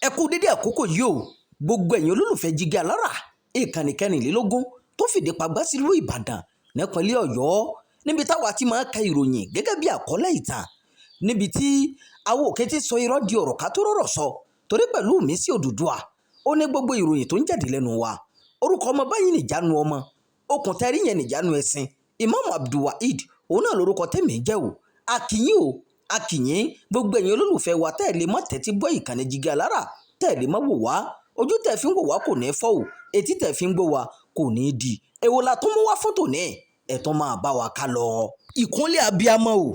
ẹ kú dédé àkókò yìí o gbogbo ẹ̀yin olólùfẹ́ Jígí Alára ìkànnì kẹrìnlélógún tó fìdí pagbá sílùú Ìbàdàn nípínlẹ̀ Ọ̀yọ́ níbi táwa ti máa ka ìròyìn gẹ́gẹ́ bí àkọlé ìtàn níbi tí àwọn òkè ti sọ irọ́ di ọ̀rọ̀ ká tó rọ̀rọ̀ sọ torí pẹ̀lú mi sí Odùduwà ó ní gbogbo ìròyìn tó ń jáde lẹ́nu wa orúkọ ọmọ báyìí nìjánu ọmọ okùn tẹ́rí yẹn nìjánu ẹ̀sìn Imam Abdulwaheed òun náà lórúkọ tèmi jẹ́ o akínyìn gbogbo ẹ̀yin olólùfẹ́ wa tẹ́ẹ̀lé mọ́ tẹ́tí bọ́ ìkànnì Jígí Alára tẹ́ẹ̀lé mọ́ wò wá ojú tẹ́ fi ń wò wá kò ní fọ́ o etí tẹ́ fi ń gbọ́ wa kò ní di èwo la tó mú wá fọ́tò ní ẹ̀tọ́ máa bá wa ká lọ. ìkúnlẹ̀ abiyamọ o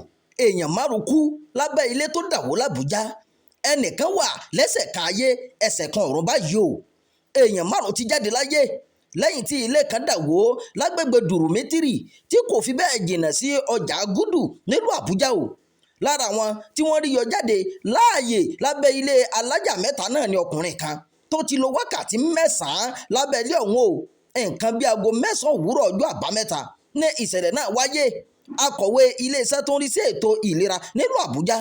èèyàn márùn kú lábẹ́ ilé tó dàwó l'Àbújá ẹnìkan wà lẹ́sẹ̀ kan ayé ẹsẹ̀ kan ọ̀run báyìí o èèyàn márùn ti jáde láyé lẹ́yìn tí ilé kan dàwó lágbègbè Dùrùmítìrì tí kò fi bẹ́ẹ̀ jìnnà sí ọjà Gúdù nílùú Àbújá o lára wọn tí wọ́n rí yọ jáde láàyè lábẹ́ ilé alájà mẹ́ta náà ni ọkùnrin kan tó ti lo wákàtí mẹ́sàn-án lábẹ́ ilé ọ̀hún o nǹkan bíi aago mẹ́sàn-án òwúrọ̀ ọjọ́ àbámẹ́ta ní ìṣẹ̀lẹ̀ náà wáyé akọ̀wé iléeṣẹ́ tó ń rí sí ètò ìlera nílùú Àbújá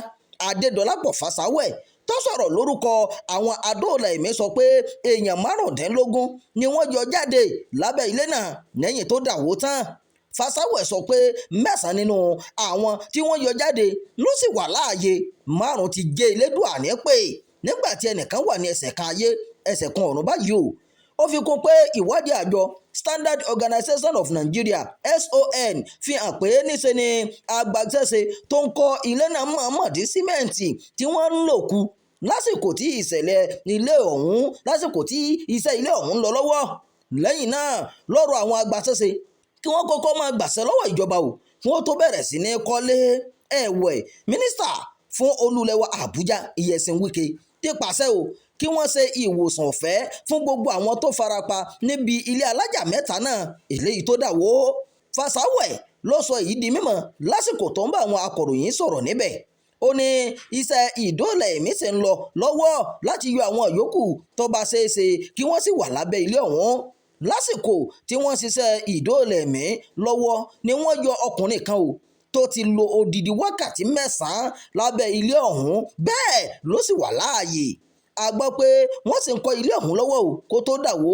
Adédọlápọ̀ Fásáwẹ̀ tó sọ̀rọ̀ lórúkọ àwọn adóòlà ẹ̀mí sọ pé èèyàn márùndínlógún ni wọ́n yọ jáde lábẹ́ ilé náà lẹ́yìn tó dàwó tán Fásáwẹ̀ sọ pé mẹ́sàn-án nínú àwọn tí wọ́n yọ jáde ló sì wà láàyè márùn ti jẹ́ Elédùà ní pé nígbà tí ẹnìkan wà ní ẹsẹ̀ kan ayé ẹsẹ̀ kan ọ̀run báyìí o ó fi kún pé ìwádìí àjọ Standard Organization of Nigeria SON fi hàn pé níṣe ni agbaṣẹ́ṣe tó ń kọ́ ilé náà mọ̀ọ́mọ̀dí símẹ́ǹtì tí wọ́n ń lò kù lásìkò tí iṣẹ́ ilé ọ̀hún lọ lọ́wọ́ lẹ́yìn náà lọ́rọ̀ àwọn agbaṣẹ́ṣe kí wọ́n kọ́kọ́ máa gbàṣẹ́ lọ́wọ́ ìjọba o kí wọ́n tó bẹ̀rẹ̀ sí ní kọ́lé ẹ̀wẹ̀ mínísítà fún olúlẹ̀wà Àbújá Ìyẹ̀sìn Wike ti pàṣẹ o kí wọ́n ṣe ìwòsàn ọ̀fẹ́ fún gbogbo àwọn tó farapa níbi ilé alájà mẹ́ta náà eléyìí tó dàwó Fásáwẹ̀ ló sọ èyí di mímọ̀ lásìkò tó ń bá àwọn akọ̀ròyìn sọ̀rọ̀ níbẹ̀ ó ní iṣẹ́ ìdóòlà ẹ̀mí ṣe ń lọ lọ́wọ́ láti yọ àwọn yòókù tó bá ṣeé ṣe kí wọ́n sì wà lábẹ́ ilé ọ̀hún lásìkò tí wọ́n ṣiṣẹ́ ìdóòlà ẹ̀mí lọ́wọ́ ni wọ́n yọ ọkùnrin kan o tó ti lo odidi wákàtí mẹ́sàn-án lábẹ́ ilé ọ̀hún bẹ́ẹ̀ ló sì wà láàyè a gbọ́ pé wọ́n sì ń kọ́ ilé ọ̀hún lọ́wọ́ o kó tó dàwó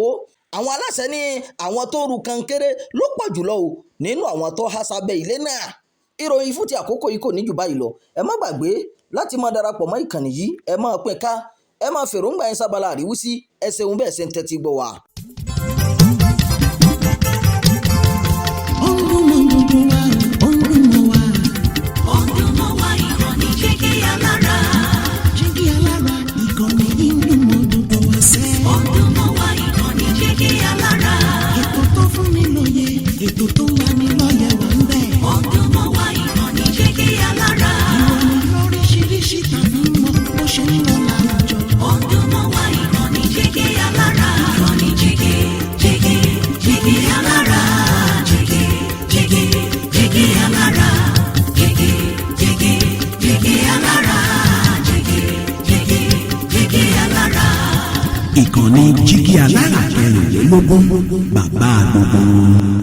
àwọn aláṣẹ ní àwọn tó ru kankéré ló pọ̀ jùlọ o nínú àwọn tó há sábẹ́ ilé náà ìròyìn fún ti àkókò yìí kò ní jù báyìí lọ ẹ má gbàgbé láti máa darapọ̀ mọ́ ìkànnì yìí ẹ máa pín ká ẹ máa fèròǹgbà yẹn sábàlá àríwísí ẹ ṣeun bẹ́ẹ̀ ṣe ń tẹ́tí gbọ́ wa. Ètò tó wà ní lọ́yẹ̀ wà ń bẹ̀. Ọdún mọ́ wa ìkànnì Jígí Alára. Ìròyìn lóríṣiríṣi tàbí mọ bó ṣe ń lọ láwùjọ. Ọdún mọ́ wa ìkànnì Jígí Alára. Ìkànnì Jígí Alára. Jígí Alára. Jígí Alára. Jígí Alára. Ìkànnì Jígí Alára 24 bàbá gbogbo.